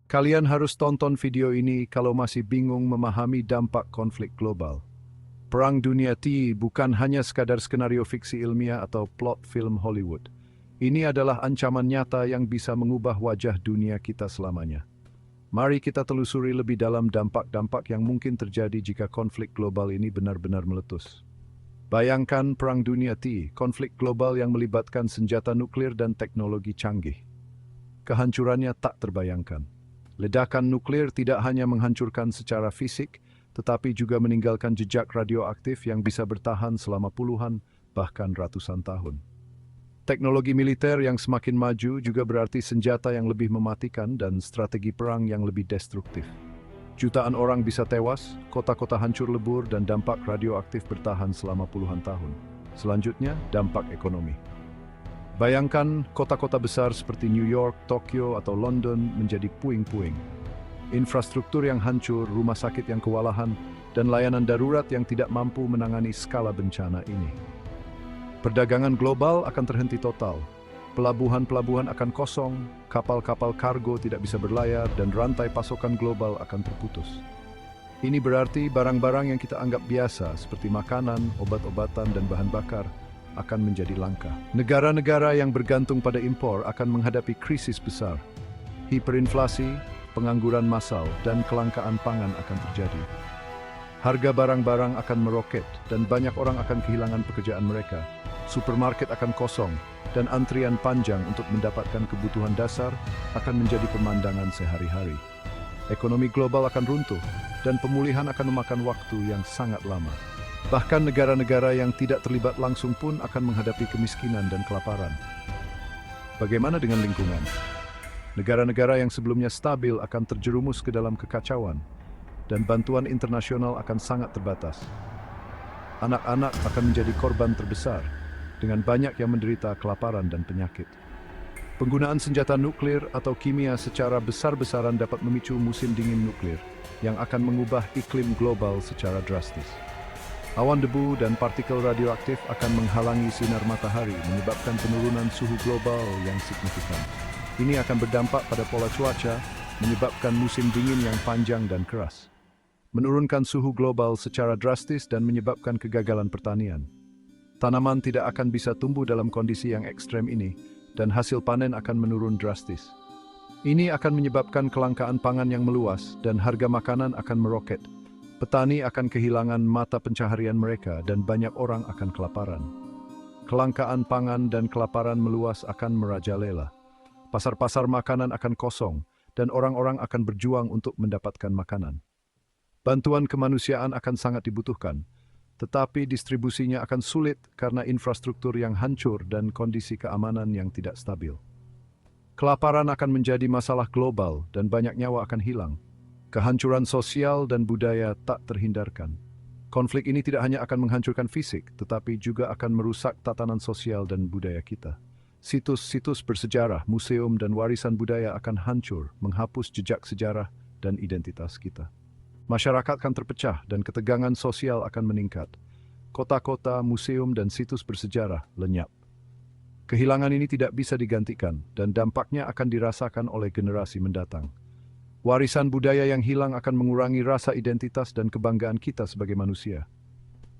Kalian harus tonton video ini kalau masih bingung memahami dampak konflik global. Perang Dunia III bukan hanya sekadar skenario fiksi ilmiah atau plot film Hollywood. Ini adalah ancaman nyata yang bisa mengubah wajah dunia kita selamanya. Mari kita telusuri lebih dalam dampak-dampak yang mungkin terjadi jika konflik global ini benar-benar meletus. Bayangkan Perang Dunia III, konflik global yang melibatkan senjata nuklir dan teknologi canggih. Kehancurannya tak terbayangkan. Ledakan nuklir tidak hanya menghancurkan secara fisik, tetapi juga meninggalkan jejak radioaktif yang bisa bertahan selama puluhan, bahkan ratusan tahun. Teknologi militer yang semakin maju juga berarti senjata yang lebih mematikan dan strategi perang yang lebih destruktif. Jutaan orang bisa tewas, kota-kota hancur lebur, dan dampak radioaktif bertahan selama puluhan tahun. Selanjutnya, dampak ekonomi. Bayangkan kota-kota besar seperti New York, Tokyo, atau London menjadi puing-puing. Infrastruktur yang hancur, rumah sakit yang kewalahan, dan layanan darurat yang tidak mampu menangani skala bencana ini. Perdagangan global akan terhenti total. Pelabuhan-pelabuhan akan kosong, kapal-kapal kargo tidak bisa berlayar, dan rantai pasokan global akan terputus. Ini berarti barang-barang yang kita anggap biasa seperti makanan, obat-obatan, dan bahan bakar akan menjadi langka. Negara-negara yang bergantung pada impor akan menghadapi krisis besar. Hiperinflasi, pengangguran massal, dan kelangkaan pangan akan terjadi. Harga barang-barang akan meroket dan banyak orang akan kehilangan pekerjaan mereka. Supermarket akan kosong dan antrian panjang untuk mendapatkan kebutuhan dasar akan menjadi pemandangan sehari-hari. Ekonomi global akan runtuh dan pemulihan akan memakan waktu yang sangat lama. Bahkan negara-negara yang tidak terlibat langsung pun akan menghadapi kemiskinan dan kelaparan. Bagaimana dengan lingkungan? Negara-negara yang sebelumnya stabil akan terjerumus ke dalam kekacauan, dan bantuan internasional akan sangat terbatas. Anak-anak akan menjadi korban terbesar, dengan banyak yang menderita kelaparan dan penyakit. Penggunaan senjata nuklir atau kimia secara besar-besaran dapat memicu musim dingin nuklir, yang akan mengubah iklim global secara drastis. Awan debu dan partikel radioaktif akan menghalangi sinar matahari, menyebabkan penurunan suhu global yang signifikan. Ini akan berdampak pada pola cuaca, menyebabkan musim dingin yang panjang dan keras. Menurunkan suhu global secara drastis dan menyebabkan kegagalan pertanian. Tanaman tidak akan bisa tumbuh dalam kondisi yang ekstrem ini, dan hasil panen akan menurun drastis. Ini akan menyebabkan kelangkaan pangan yang meluas, dan harga makanan akan meroket. Petani akan kehilangan mata pencaharian mereka, dan banyak orang akan kelaparan. Kelangkaan pangan dan kelaparan meluas akan merajalela. Pasar-pasar makanan akan kosong, dan orang-orang akan berjuang untuk mendapatkan makanan. Bantuan kemanusiaan akan sangat dibutuhkan, tetapi distribusinya akan sulit karena infrastruktur yang hancur dan kondisi keamanan yang tidak stabil. Kelaparan akan menjadi masalah global dan banyak nyawa akan hilang. Kehancuran sosial dan budaya tak terhindarkan. Konflik ini tidak hanya akan menghancurkan fisik, tetapi juga akan merusak tatanan sosial dan budaya kita. Situs-situs bersejarah, museum, dan warisan budaya akan hancur, menghapus jejak sejarah dan identitas kita. Masyarakat akan terpecah dan ketegangan sosial akan meningkat. Kota-kota, museum, dan situs bersejarah lenyap. Kehilangan ini tidak bisa digantikan dan dampaknya akan dirasakan oleh generasi mendatang. Warisan budaya yang hilang akan mengurangi rasa identitas dan kebanggaan kita sebagai manusia.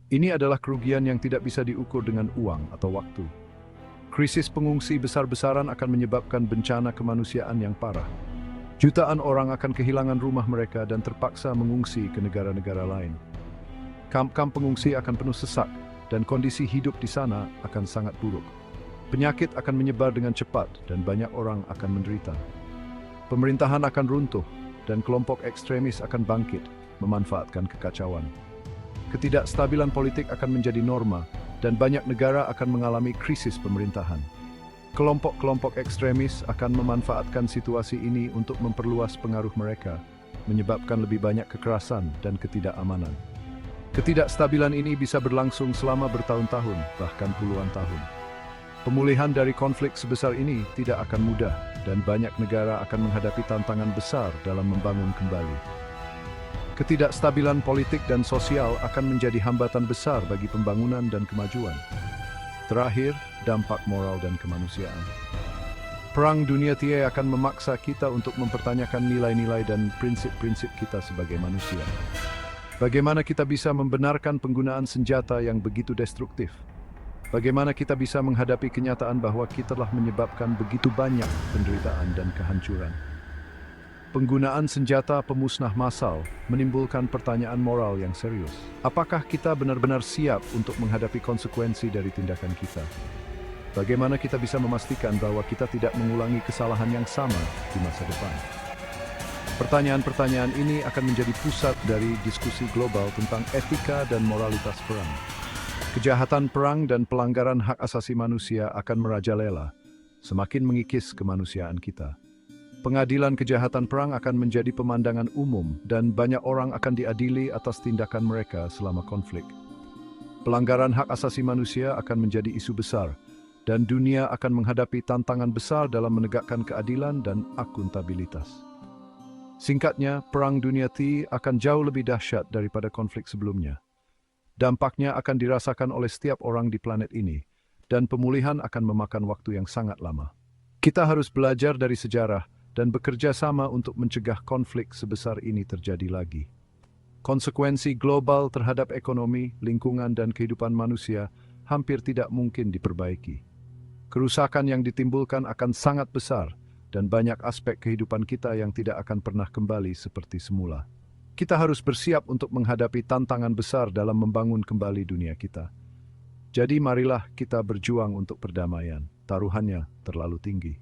Ini adalah kerugian yang tidak bisa diukur dengan uang atau waktu. Krisis pengungsi besar-besaran akan menyebabkan bencana kemanusiaan yang parah. Jutaan orang akan kehilangan rumah mereka dan terpaksa mengungsi ke negara-negara lain. Kamp-kamp pengungsi akan penuh sesak dan kondisi hidup di sana akan sangat buruk. Penyakit akan menyebar dengan cepat dan banyak orang akan menderita. Pemerintahan akan runtuh dan kelompok ekstremis akan bangkit, memanfaatkan kekacauan. Ketidakstabilan politik akan menjadi norma dan banyak negara akan mengalami krisis pemerintahan. Kelompok-kelompok ekstremis akan memanfaatkan situasi ini untuk memperluas pengaruh mereka, menyebabkan lebih banyak kekerasan dan ketidakamanan. Ketidakstabilan ini bisa berlangsung selama bertahun-tahun, bahkan puluhan tahun. Pemulihan dari konflik sebesar ini tidak akan mudah, dan banyak negara akan menghadapi tantangan besar dalam membangun kembali. Ketidakstabilan politik dan sosial akan menjadi hambatan besar bagi pembangunan dan kemajuan. Terakhir, dampak moral dan kemanusiaan. Perang Dunia III akan memaksa kita untuk mempertanyakan nilai-nilai dan prinsip-prinsip kita sebagai manusia. Bagaimana kita bisa membenarkan penggunaan senjata yang begitu destruktif? Bagaimana kita bisa menghadapi kenyataan bahwa kita telah menyebabkan begitu banyak penderitaan dan kehancuran? Penggunaan senjata pemusnah massal menimbulkan pertanyaan moral yang serius. Apakah kita benar-benar siap untuk menghadapi konsekuensi dari tindakan kita? Bagaimana kita bisa memastikan bahwa kita tidak mengulangi kesalahan yang sama di masa depan? Pertanyaan-pertanyaan ini akan menjadi pusat dari diskusi global tentang etika dan moralitas perang. Kejahatan perang dan pelanggaran hak asasi manusia akan merajalela, semakin mengikis kemanusiaan kita. Pengadilan kejahatan perang akan menjadi pemandangan umum dan banyak orang akan diadili atas tindakan mereka selama konflik. Pelanggaran hak asasi manusia akan menjadi isu besar, dan dunia akan menghadapi tantangan besar dalam menegakkan keadilan dan akuntabilitas. Singkatnya, Perang Dunia III akan jauh lebih dahsyat daripada konflik sebelumnya. Dampaknya akan dirasakan oleh setiap orang di planet ini, dan pemulihan akan memakan waktu yang sangat lama. Kita harus belajar dari sejarah dan bekerja sama untuk mencegah konflik sebesar ini terjadi lagi. Konsekuensi global terhadap ekonomi, lingkungan, dan kehidupan manusia hampir tidak mungkin diperbaiki. Kerusakan yang ditimbulkan akan sangat besar dan banyak aspek kehidupan kita yang tidak akan pernah kembali seperti semula. Kita harus bersiap untuk menghadapi tantangan besar dalam membangun kembali dunia kita. Jadi marilah kita berjuang untuk perdamaian. Taruhannya terlalu tinggi.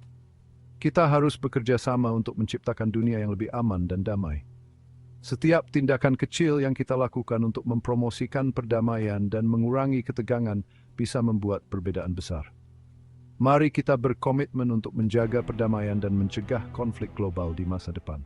Kita harus bekerja sama untuk menciptakan dunia yang lebih aman dan damai. Setiap tindakan kecil yang kita lakukan untuk mempromosikan perdamaian dan mengurangi ketegangan bisa membuat perbedaan besar. Mari kita berkomitmen untuk menjaga perdamaian dan mencegah konflik global di masa depan.